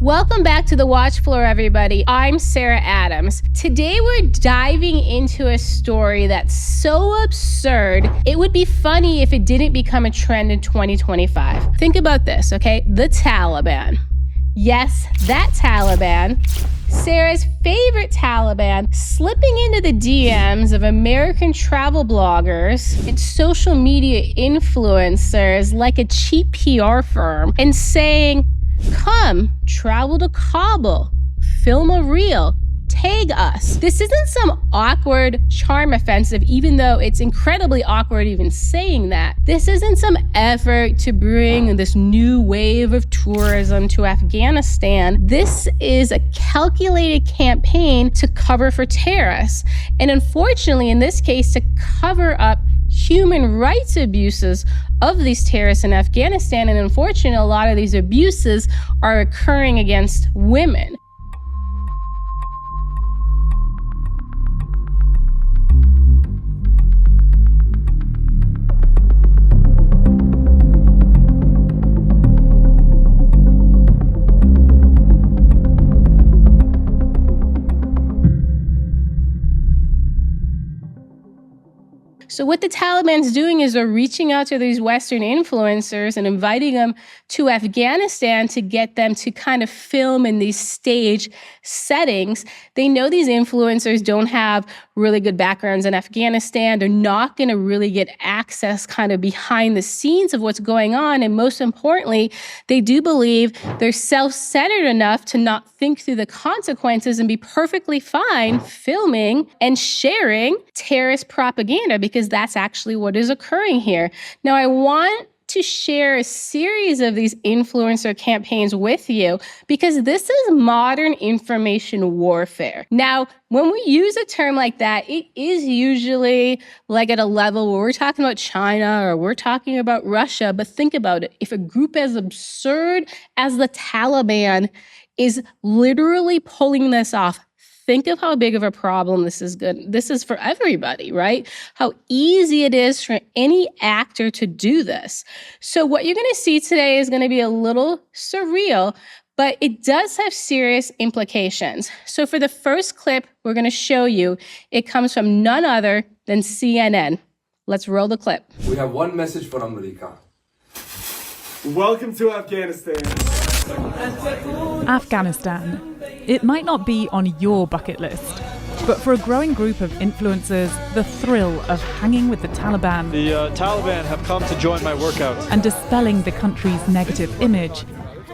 Welcome back to The Watch Floor, everybody. I'm Sarah Adams. Today we're diving into a story that's so absurd, it would be funny if it didn't become a trend in 2025. Think about this, okay? The Taliban. Yes, that Taliban. Sarah's favorite Taliban, slipping into the DMs of American travel bloggers and social media influencers like a cheap PR firm and saying, come, travel to Kabul, film a reel, tag us. This isn't some awkward charm offensive, even though it's incredibly awkward even saying that. This isn't some effort to bring this new wave of tourism to Afghanistan. This is a calculated campaign to cover for terrorists. And unfortunately, in this case, to cover up human rights abuses of these terrorists in Afghanistan. And unfortunately, a lot of these abuses are occurring against women. So what the Taliban's doing is they're reaching out to these Western influencers and inviting them to Afghanistan to get them to kind of film in these stage settings. They know these influencers don't have really good backgrounds in Afghanistan. They're not going to really get access kind of behind the scenes of what's going on. And most importantly, they do believe they're self-centered enough to not think through the consequences and be perfectly fine filming and sharing terrorist propaganda, because that's actually what is occurring here. Now, I want to share a series of these influencer campaigns with you because this is modern information warfare. Now, when we use a term like that, it is usually like at a level where we're talking about China or we're talking about Russia. But think about it. If a group as absurd as the Taliban is literally pulling this off, think of how big of a problem this is for everybody, right? How easy it is for any actor to do this. So what you're going to see today is going to be a little surreal, but it does have serious implications. So for the first clip we're going to show you, it comes from none other than CNN. Let's roll the clip. We have one message for America. Welcome to Afghanistan. Afghanistan. It might not be on your bucket list, but for a growing group of influencers, the thrill of hanging with the Taliban, The Taliban have come to join my workouts. and dispelling the country's negative image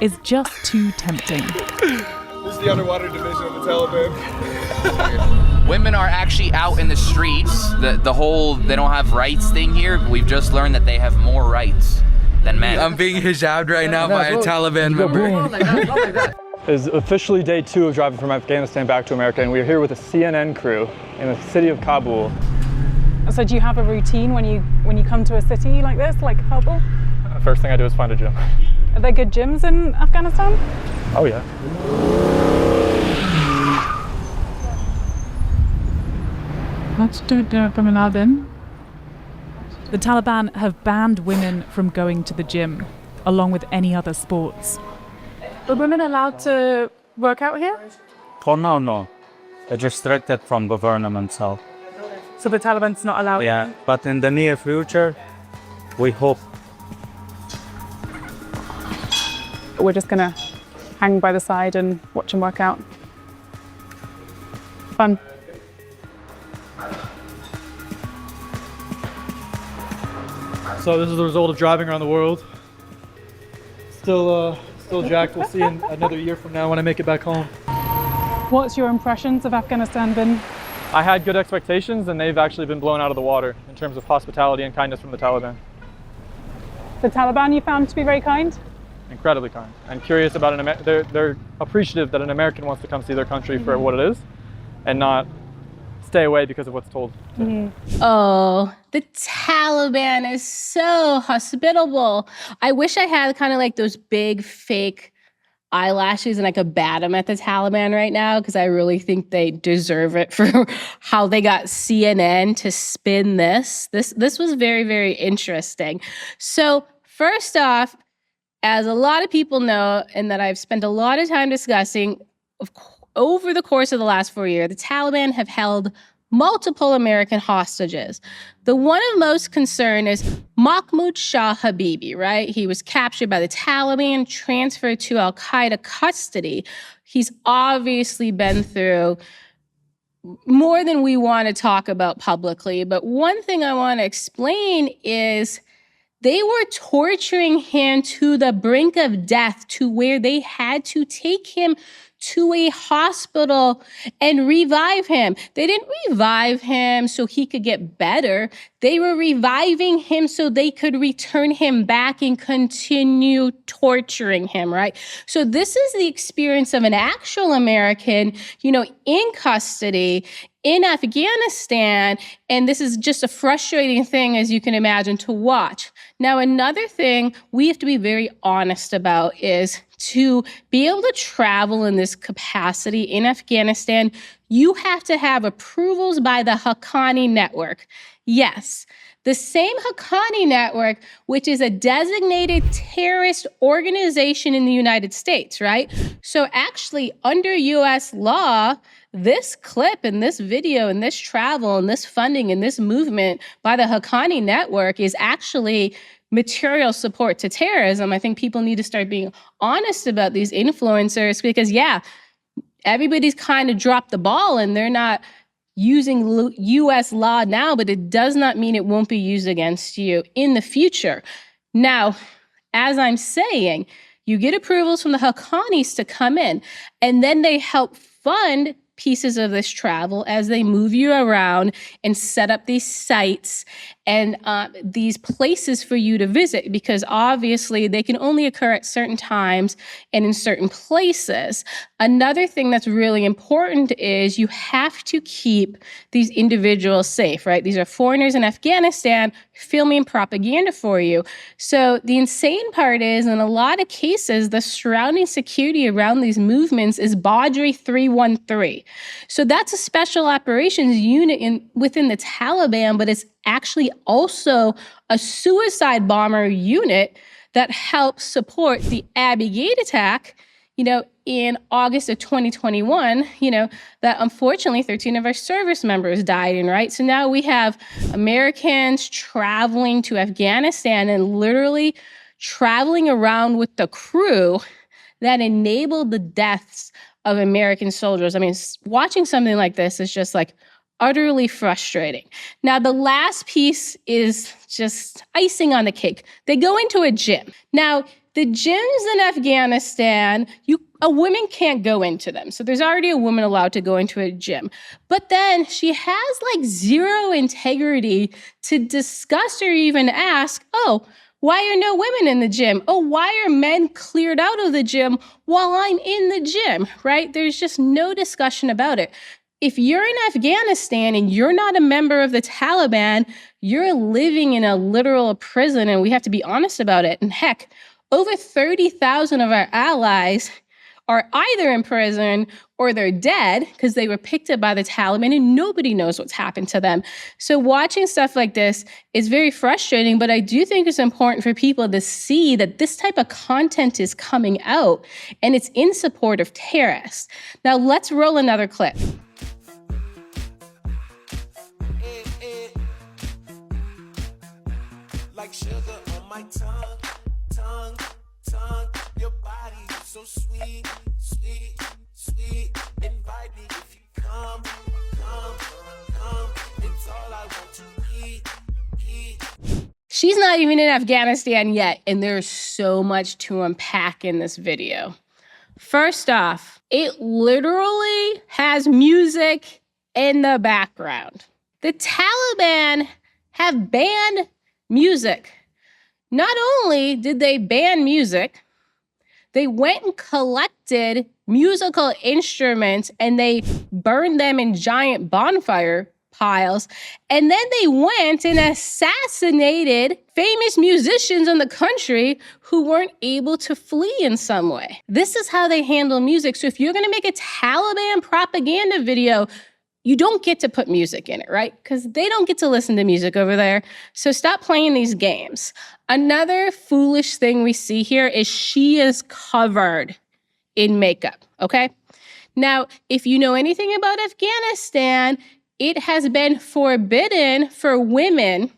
is just too tempting. This is the underwater division of the Taliban. Women are actually out in the streets. The whole they don't have rights thing here, we've just learned that they have more rights than men. I'm being hijabbed right now by a Taliban member. It's officially day 2 of driving from Afghanistan back to America, and we're here with a CNN crew in the city of Kabul. So do you have a routine when you come to a city like this, like Kabul? First thing I do is find a gym. Are there good gyms in Afghanistan? Oh yeah. The Taliban have banned women from going to the gym, along with any other sports. Are women allowed to work out here? For now, no. It's restricted from government itself. So the Taliban's not allowed? Yeah, but in the near future, we hope. We're just gonna hang by the side and watch them work out. Fun. So this is the result of driving around the world. Still jacked. We'll see in another year from now when I make it back home. What's your impressions of Afghanistan been? I had good expectations, and they've actually been blown out of the water in terms of hospitality and kindness from the Taliban. The Taliban you found to be very kind? Incredibly kind and curious about they're appreciative that an American wants to come see their country for what it is and not stay away because of what's told. Oh, the Taliban is so hospitable. I wish I had kind of like those big fake eyelashes and I could bat them at the Taliban right now because I really think they deserve it for how they got CNN to spin this. This was very, very interesting. So first off, as a lot of people know, and that I've spent a lot of time discussing, over the course of the last 4 years, the Taliban have held multiple American hostages. The one of most concern is Mahmoud Shah Habibi, right? He was captured by the Taliban, transferred to al-Qaeda custody. He's obviously been through more than we want to talk about publicly. But one thing I want to explain is they were torturing him to the brink of death, to where they had to take him to a hospital and revive him. They didn't revive him so he could get better. They were reviving him so they could return him back and continue torturing him, right? So this is the experience of an actual American, in custody in Afghanistan. And this is just a frustrating thing, as you can imagine, to watch. Now, another thing we have to be very honest about is to be able to travel in this capacity in Afghanistan, you have to have approvals by the Haqqani Network. Yes, the same Haqqani Network, which is a designated terrorist organization in the United States, right? So actually, under U.S. law, this clip and this video and this travel and this funding and this movement by the Haqqani Network is actually material support to terrorism. I think people need to start being honest about these influencers because, everybody's kind of dropped the ball and they're not using U.S. law now, but it does not mean it won't be used against you in the future. Now, as I'm saying, you get approvals from the Haqqanis to come in, and then they help fund pieces of this travel as they move you around and set up these sites and these places for you to visit, because obviously they can only occur at certain times and in certain places. Another thing that's really important is you have to keep these individuals safe, right? These are foreigners in Afghanistan filming propaganda for you. So the insane part is, in a lot of cases, the surrounding security around these movements is Badri 313. So that's a special operations unit within the Taliban, but it's actually also a suicide bomber unit that helps support the Abbey Gate attack, in August of 2021, that unfortunately 13 of our service members died in, right? So now we have Americans traveling to Afghanistan and literally traveling around with the crew that enabled the deaths of American soldiers. I mean, watching something like this is just utterly frustrating. Now, the last piece is just icing on the cake. They go into a gym. Now, the gyms in Afghanistan, a woman can't go into them. So there's already a woman allowed to go into a gym. But then she has zero integrity to discuss or even ask, why are no women in the gym? Why are men cleared out of the gym while I'm in the gym, right? There's just no discussion about it. If you're in Afghanistan and you're not a member of the Taliban, you're living in a literal prison, and we have to be honest about it. And heck, over 30,000 of our allies are either in prison or they're dead because they were picked up by the Taliban and nobody knows what's happened to them. So watching stuff like this is very frustrating, but I do think it's important for people to see that this type of content is coming out and it's in support of terrorists. Now let's roll another clip. Like sugar on my tongue, tongue, tongue. Your body is so sweet, sweet, sweet. Invite me if you come, come, come. It's all I want to eat, eat. She's not even in Afghanistan yet, and there's so much to unpack in this video. First off, it literally has music in the background. The Taliban have banned music. Not only did they ban music, they went and collected musical instruments and they burned them in giant bonfire piles. And then they went and assassinated famous musicians in the country who weren't able to flee in some way. This is how they handle music. So if you're going to make a Taliban propaganda video, you don't get to put music in it, right? Because they don't get to listen to music over there. So stop playing these games. Another foolish thing we see here is she is covered in makeup, okay? Now, if you know anything about Afghanistan, it has been forbidden for women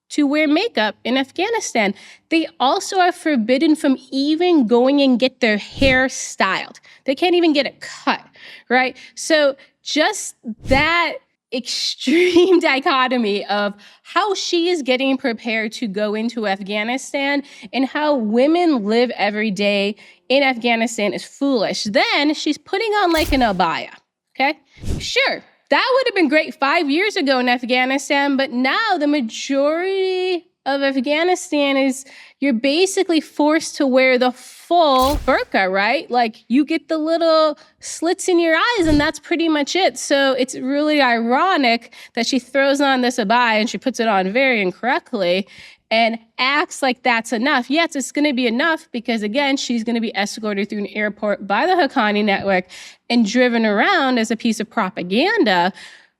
to wear makeup in Afghanistan. They also are forbidden from even going and get their hair styled. They can't even get it cut, right? So just that extreme dichotomy of how she is getting prepared to go into Afghanistan and how women live every day in Afghanistan is foolish. Then she's putting on like an abaya, okay? Sure, that would have been great 5 years ago in Afghanistan, but now the majority of Afghanistan is you're basically forced to wear the full burqa, right? Like you get the little slits in your eyes and that's pretty much it. So it's really ironic that she throws on this abaya and she puts it on very incorrectly and acts like that's enough. Yes, it's going to be enough because, again, she's going to be escorted through an airport by the Haqqani network and driven around as a piece of propaganda,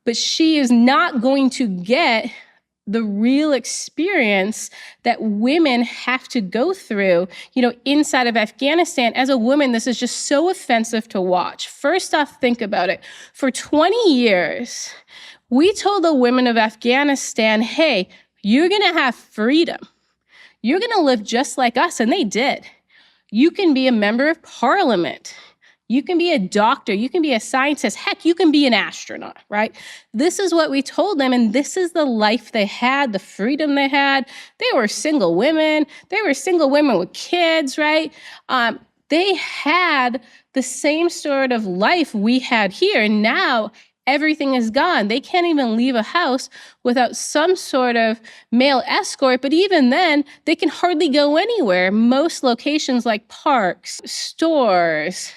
but she is not going to get the real experience that women have to go through, inside of Afghanistan. As a woman, this is just so offensive to watch. First off, think about it. For 20 years, we told the women of Afghanistan, hey, you're going to have freedom. You're going to live just like us. And they did. You can be a member of parliament. You can be a doctor. You can be a scientist. Heck, you can be an astronaut, right? This is what we told them. And this is the life they had, the freedom they had. They were single women. They were single women with kids, right? They had the same sort of life we had here. And now everything is gone. They can't even leave a house without some sort of male escort. But even then, they can hardly go anywhere. Most locations like parks, stores,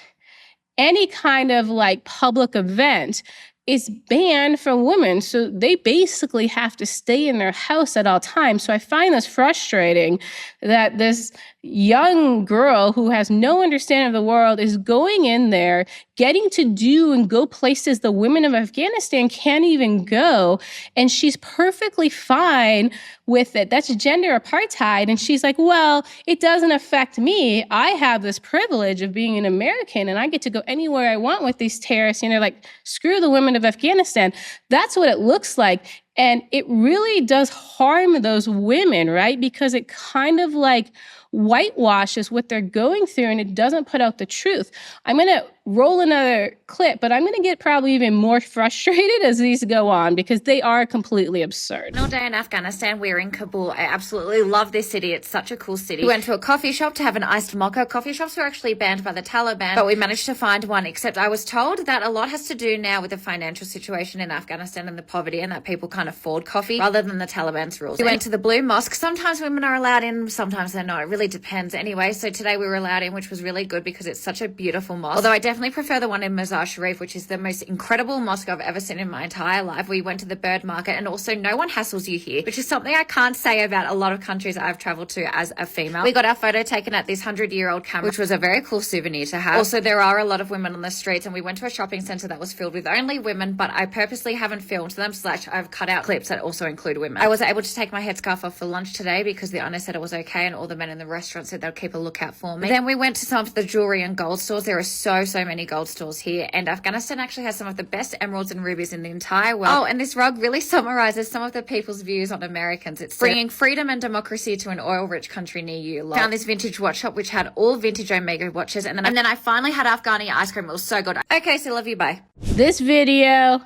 any kind of like public event is banned for women. So they basically have to stay in their house at all times. So I find this frustrating that this young girl who has no understanding of the world is going in there, getting to do and go places the women of Afghanistan can't even go. And she's perfectly fine with it. That's gender apartheid. And she's like, well, it doesn't affect me. I have this privilege of being an American and I get to go anywhere I want with these terrorists. Like, screw the women of Afghanistan. That's what it looks like. And it really does harm those women, right? Because it kind of like whitewashes what they're going through and it doesn't put out the truth. I'm going to roll another clip, but I'm going to get probably even more frustrated as these go on because they are completely absurd. All day in Afghanistan, we're in Kabul. I absolutely love this city. It's such a cool city. We went to a coffee shop to have an iced mocha. Coffee shops were actually banned by the Taliban, but we managed to find one, except I was told that a lot has to do now with the financial situation in Afghanistan and the poverty and that people can't afford coffee rather than the Taliban's rules. We went to the Blue Mosque. Sometimes women are allowed in, sometimes they're not. It really depends. Anyway, so today we were allowed in, which was really good because it's such a beautiful mosque. Although I definitely prefer the one in Mazar Sharif, which is the most incredible mosque I've ever seen in my entire life. We went to the bird market and also no one hassles you here, which is something I can't say about a lot of countries I've traveled to as a female. We got our photo taken at this 100-year-old camera, which was a very cool souvenir to have. Also, there are a lot of women on the streets and we went to a shopping center that was filled with only women, but I purposely haven't filmed them, / I've cut out clips that also include women. I was able to take my headscarf off for lunch today because the owner said it was okay and all the men in the restaurant said they'll keep a lookout for me. Then we went to some of the jewelry and gold stores. There are so many gold stores here, and Afghanistan actually has some of the best emeralds and rubies in the entire world. Oh, and this rug really summarizes some of the people's views on Americans. It's bringing freedom and democracy to an oil-rich country near you. Found this vintage watch shop which had all vintage Omega watches, and then I finally had Afghani ice cream. It was so good. Okay, so love you, bye. This video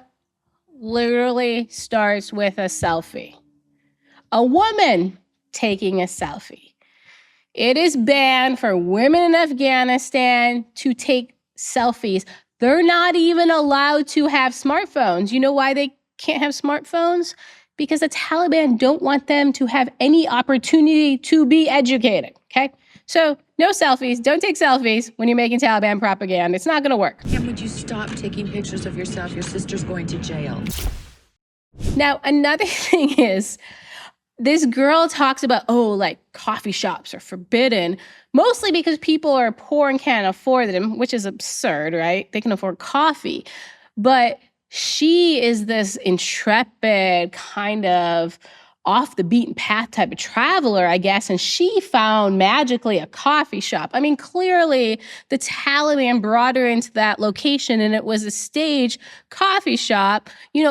literally starts with a selfie. A woman taking a selfie. It is banned for women in Afghanistan to take selfies. They're not even allowed to have smartphones. You know why they can't have smartphones? Because the Taliban don't want them to have any opportunity to be educated, okay? So no selfies. Don't take selfies when you're making Taliban propaganda. It's not going to work. And would you stop taking pictures of yourself? Your sister's going to jail. Now, another thing is, this girl talks about, like coffee shops are forbidden, mostly because people are poor and can't afford them, which is absurd, right? They can afford coffee. But she is this intrepid kind of off the beaten path type of traveler, I guess, and she found magically a coffee shop. I mean, clearly the Taliban brought her into that location and it was a stage coffee shop,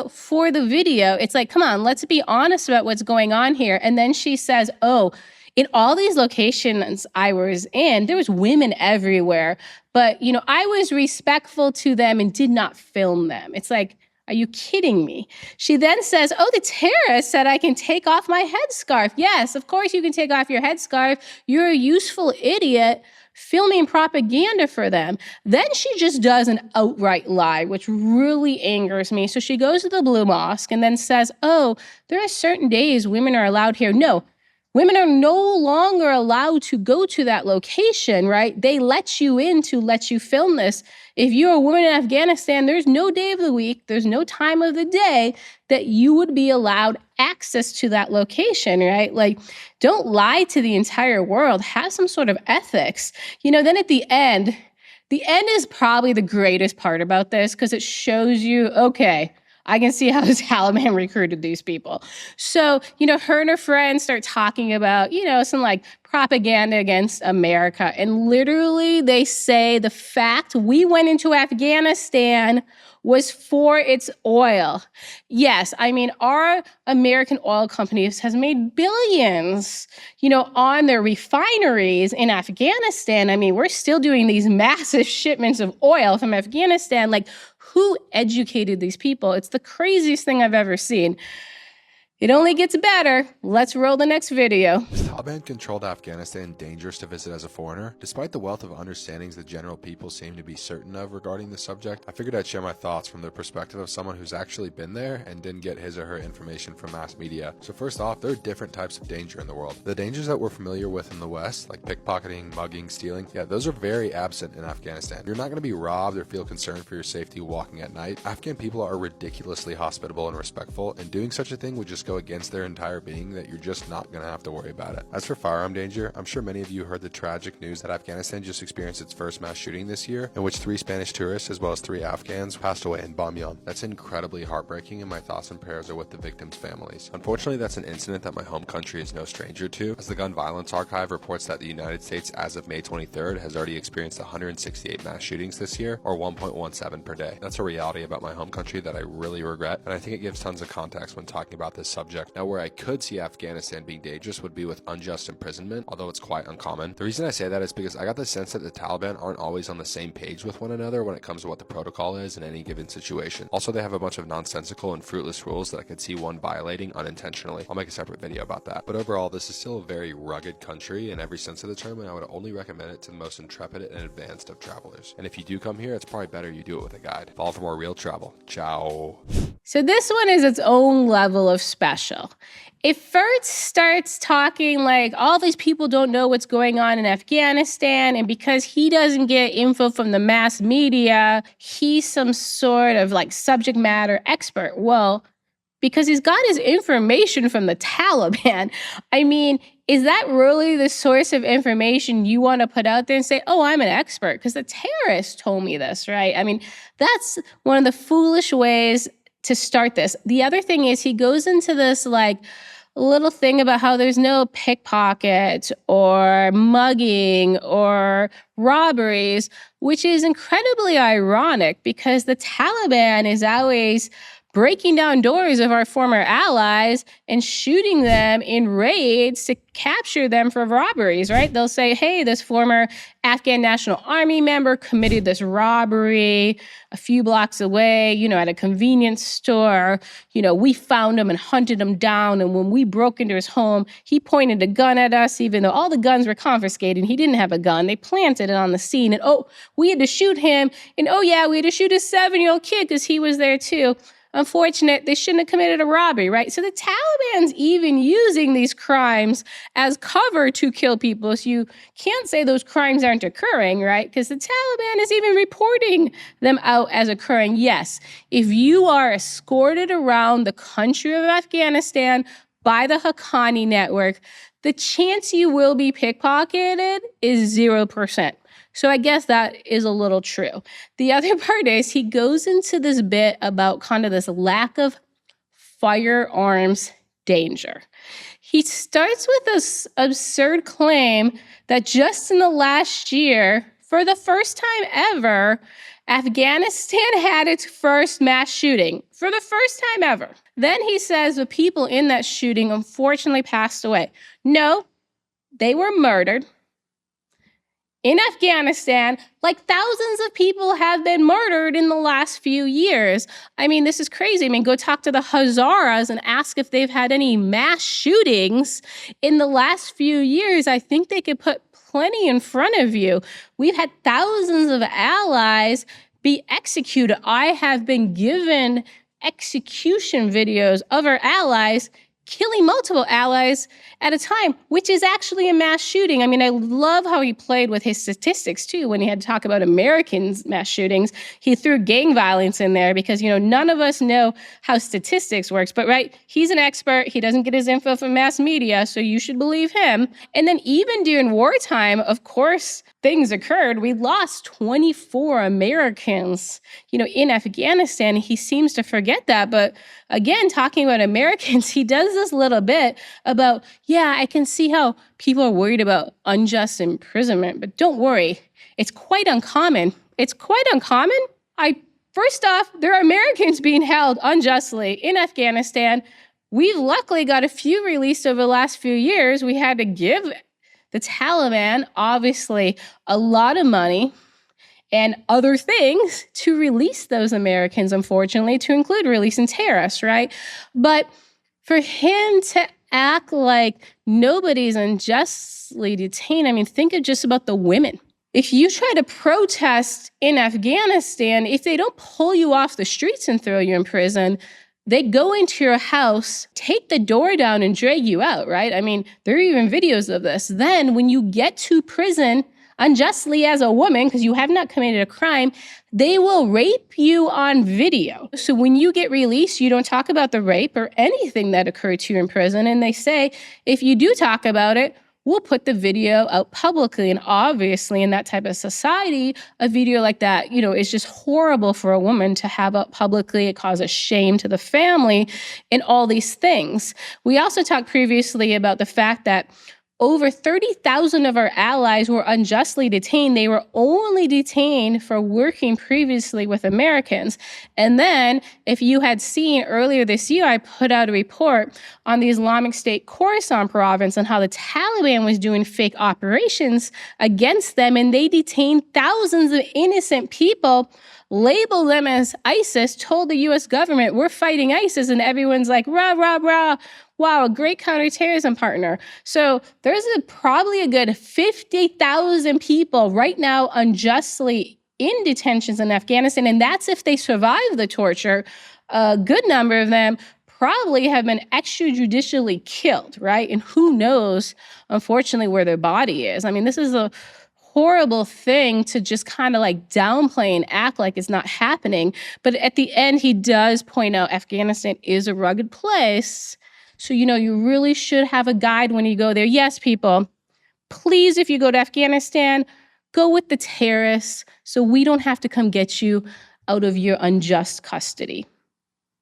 for the video. It's like, come on, let's be honest about what's going on here. And then she says, oh, in all these locations I was in, there was women everywhere, but, I was respectful to them and did not film them. It's like, are you kidding me? She then says, oh, the terrorist said I can take off my headscarf. Yes, of course you can take off your headscarf. You're a useful idiot filming propaganda for them. Then she just does an outright lie, which really angers me. So she goes to the Blue Mosque and then says, oh, there are certain days women are allowed here. No. Women are no longer allowed to go to that location, right? They let you in to let you film this. If you're a woman in Afghanistan, there's no day of the week, there's no time of the day that you would be allowed access to that location, right? Like, don't lie to the entire world. Have some sort of ethics. Then at the end is probably the greatest part about this because it shows you, okay, I can see how the Taliban recruited these people. So, her and her friends start talking about, some like propaganda against America. And literally they say the fact we went into Afghanistan was for its oil. Yes, I mean, our American oil companies has made billions, on their refineries in Afghanistan. I mean, we're still doing these massive shipments of oil from Afghanistan. Like, who educated these people? It's the craziest thing I've ever seen. It only gets better. Let's roll the next video. Is Taliban-controlled Afghanistan dangerous to visit as a foreigner? Despite the wealth of understandings the general people seem to be certain of regarding the subject, I figured I'd share my thoughts from the perspective of someone who's actually been there and didn't get his or her information from mass media. So first off, there are different types of danger in the world. The dangers that we're familiar with in the West, like pickpocketing, mugging, stealing, those are very absent in Afghanistan. You're not going to be robbed or feel concerned for your safety walking at night. Afghan people are ridiculously hospitable and respectful, and doing such a thing would just go against their entire being that you're just not going to have to worry about it. As for firearm danger, I'm sure many of you heard the tragic news that Afghanistan just experienced its first mass shooting this year, in which 3 Spanish tourists as well as 3 Afghans passed away in Bamyan. That's incredibly heartbreaking, and my thoughts and prayers are with the victims' families. Unfortunately, that's an incident that my home country is no stranger to, as the Gun Violence Archive reports that the United States, as of May 23rd, has already experienced 168 mass shootings this year, or 1.17 per day. That's a reality about my home country that I really regret, and I think it gives tons of context when talking about this subject. Now, where I could see Afghanistan being dangerous would be with unjust imprisonment, although it's quite uncommon. The reason I say that is because I got the sense that the Taliban aren't always on the same page with one another when it comes to what the protocol is in any given situation. Also, they have a bunch of nonsensical and fruitless rules that I could see one violating unintentionally. I'll make a separate video about that. But overall, this is still a very rugged country in every sense of the term, and I would only recommend it to the most intrepid and advanced of travelers. And if you do come here, it's probably better you do it with a guide. Follow for more real travel. Ciao. So this one is its own level of special. It first starts talking like all these people don't know what's going on in Afghanistan, and because he doesn't get info from the mass media, he's some sort of like subject matter expert. Well, because he's got his information from the Taliban. I mean, is that really the source of information you want to put out there and say, oh, I'm an expert because the terrorists told me this, right? I mean, that's one of the foolish ways to start this. The other thing is he goes into this like little thing about how there's no pickpocket or mugging or robberies, which is incredibly ironic because the Taliban is always breaking down doors of our former allies and shooting them in raids to capture them for robberies, right? They'll say, hey, this former Afghan National Army member committed this robbery a few blocks away, at a convenience store. We found him and hunted him down. And when we broke into his home, he pointed a gun at us, even though all the guns were confiscated. He didn't have a gun. They planted it on the scene. And, we had to shoot him. And, we had to shoot a 7-year-old kid because he was there too. Unfortunate, they shouldn't have committed a robbery, right? So the Taliban's even using these crimes as cover to kill people. So you can't say those crimes aren't occurring, right? Because the Taliban is even reporting them out as occurring. Yes, if you are escorted around the country of Afghanistan by the Haqqani network, the chance you will be pickpocketed is 0%. So I guess that is a little true. The other part is he goes into this bit about kind of this lack of firearms danger. He starts with this absurd claim that just in the last year, for the first time ever, Afghanistan had its first mass shooting. For the first time ever. Then he says the people in that shooting unfortunately passed away. No, they were murdered. In Afghanistan, like thousands of people have been murdered in the last few years. I mean, this is crazy. I mean, go talk to the Hazaras and ask if they've had any mass shootings in the last few years. I think they could put plenty in front of you. We've had thousands of allies be executed. I have been given execution videos of our allies killing multiple allies at a time, which is actually a mass shooting. I mean, I love how he played with his statistics, too, when he had to talk about Americans' mass shootings. He threw gang violence in there because, none of us know how statistics works. But, right, he's an expert. He doesn't get his info from mass media, so you should believe him. And then even during wartime, of course, things occurred. We lost 24 Americans, in Afghanistan. He seems to forget that. But again, talking about Americans, he does this little bit about, yeah, I can see how people are worried about unjust imprisonment, but don't worry. It's quite uncommon. It's quite uncommon. First off, there are Americans being held unjustly in Afghanistan. We've luckily got a few released over the last few years. We had to give the Taliban, obviously, a lot of money and other things to release those Americans, unfortunately, to include releasing terrorists, right? But for him to act like nobody's unjustly detained, I mean, think of just about the women. If you try to protest in Afghanistan, if they don't pull you off the streets and throw you in prison, they go into your house, take the door down, and drag you out, right? I mean, there are even videos of this. Then when you get to prison unjustly as a woman, because you have not committed a crime, they will rape you on video. So when you get released, you don't talk about the rape or anything that occurred to you in prison. And they say, if you do talk about it, we'll put the video out publicly. And obviously, in that type of society, a video like that, is just horrible for a woman to have up publicly. It causes shame to the family and all these things. We also talked previously about the fact that over 30,000 of our allies were unjustly detained. They were only detained for working previously with Americans. And then, if you had seen earlier this year, I put out a report on the Islamic State Khorasan province and how the Taliban was doing fake operations against them, and they detained thousands of innocent people, labeled them as ISIS, told the U.S. government, we're fighting ISIS, and everyone's like, rah, rah, rah. Wow, a great counterterrorism partner. So there's probably a good 50,000 people right now unjustly in detentions in Afghanistan, and that's if they survive the torture. A good number of them probably have been extrajudicially killed, right? And who knows, unfortunately, where their body is. I mean, this is a horrible thing to just kind of like downplay and act like it's not happening. But at the end, he does point out Afghanistan is a rugged place. So, you really should have a guide when you go there. Yes, people, please, if you go to Afghanistan, go with the terrorists so we don't have to come get you out of your unjust custody.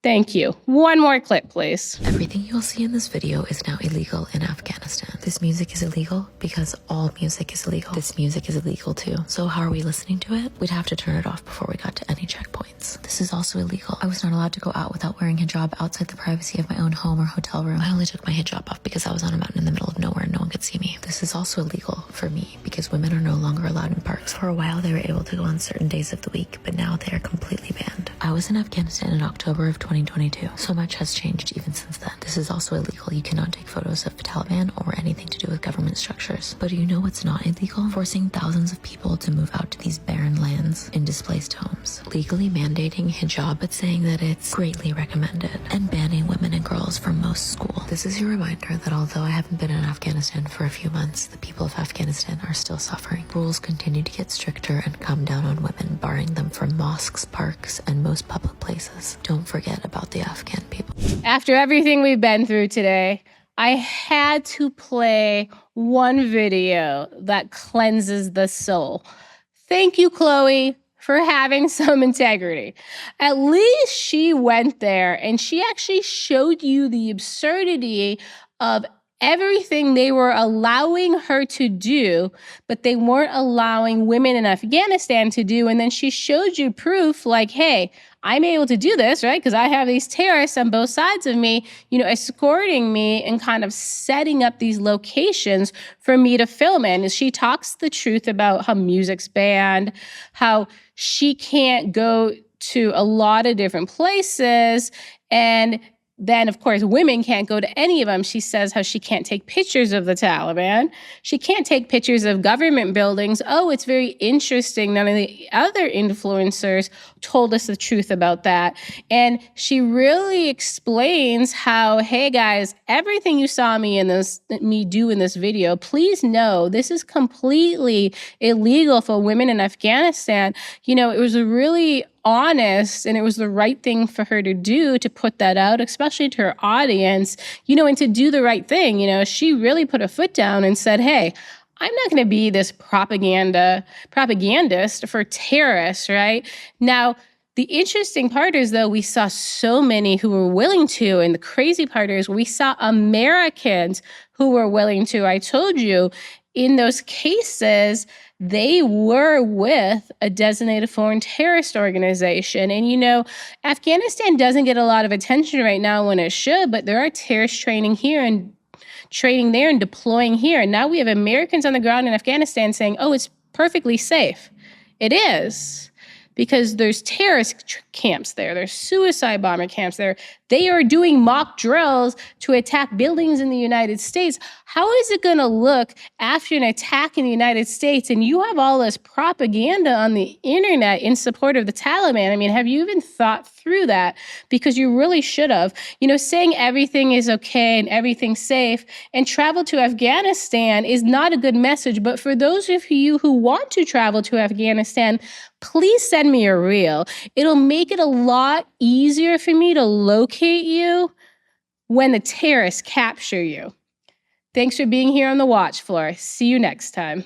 Thank you. One more clip, please. Everything you'll see in this video is now illegal in Afghanistan. This music is illegal because all music is illegal. This music is illegal too. So how are we listening to it? We'd have to turn it off before we got to any checkpoints. This is also illegal. I was not allowed to go out without wearing hijab outside the privacy of my own home or hotel room. I only took my hijab off because I was on a mountain in the middle of nowhere and no one could see me. This is also illegal for me because women are no longer allowed in parks. For a while they were able to go on certain days of the week, but now they are completely banned. I was in Afghanistan in October of 2022. So much has changed even since then. This is also illegal. You cannot take photos of the Taliban or anything to do with government structures. But do you know what's not illegal? Forcing thousands of people to move out to these barren lands in displaced homes. Legally mandating hijab but saying that it's greatly recommended. And banning women and girls from most school. This is your reminder that although I haven't been in Afghanistan for a few months, the people of Afghanistan are still suffering. Rules continue to get stricter and come down on women, barring them from mosques, parks, and most public places. Don't forget about the Afghan people. After everything we've been through today, I had to play one video that cleanses the soul. Thank you, Chloe, for having some integrity. At least she went there and she actually showed you the absurdity of everything they were allowing her to do, but they weren't allowing women in Afghanistan to do. And then she showed you proof like, hey, I'm able to do this, right? Because I have these terrorists on both sides of me, escorting me and kind of setting up these locations for me to film in. And she talks the truth about how music's banned, how she can't go to a lot of different places, and then, of course, women can't go to any of them. She says how she can't take pictures of the Taliban. She can't take pictures of government buildings. Oh, it's very interesting. None of the other influencers told us the truth about that. And she really explains how, hey, guys, everything you saw me do in this video, please know this is completely illegal for women in Afghanistan. It was a really honest, and it was the right thing for her to do, to put that out, especially to her audience, and to do the right thing. She really put her foot down and said, hey, I'm not going to be this propagandist for terrorists, right? Now, the interesting part is, though, we saw so many who were willing to, and the crazy part is we saw Americans who were willing to. I told you, in those cases, they were with a designated foreign terrorist organization. And, Afghanistan doesn't get a lot of attention right now when it should, but there are terrorist training here and training there and deploying here. And now we have Americans on the ground in Afghanistan saying, oh, it's perfectly safe. It is. Because there's terrorist camps there. There's suicide bomber camps there. They are doing mock drills to attack buildings in the United States. How is it going to look after an attack in the United States and you have all this propaganda on the internet in support of the Taliban? I mean, have you even thought through that? Because you really should have. Saying everything is okay and everything's safe and travel to Afghanistan is not a good message. But for those of you who want to travel to Afghanistan, please send me a reel. It'll make it a lot easier for me to locate you when the terrorists capture you. Thanks for being here on The Watch Floor. See you next time.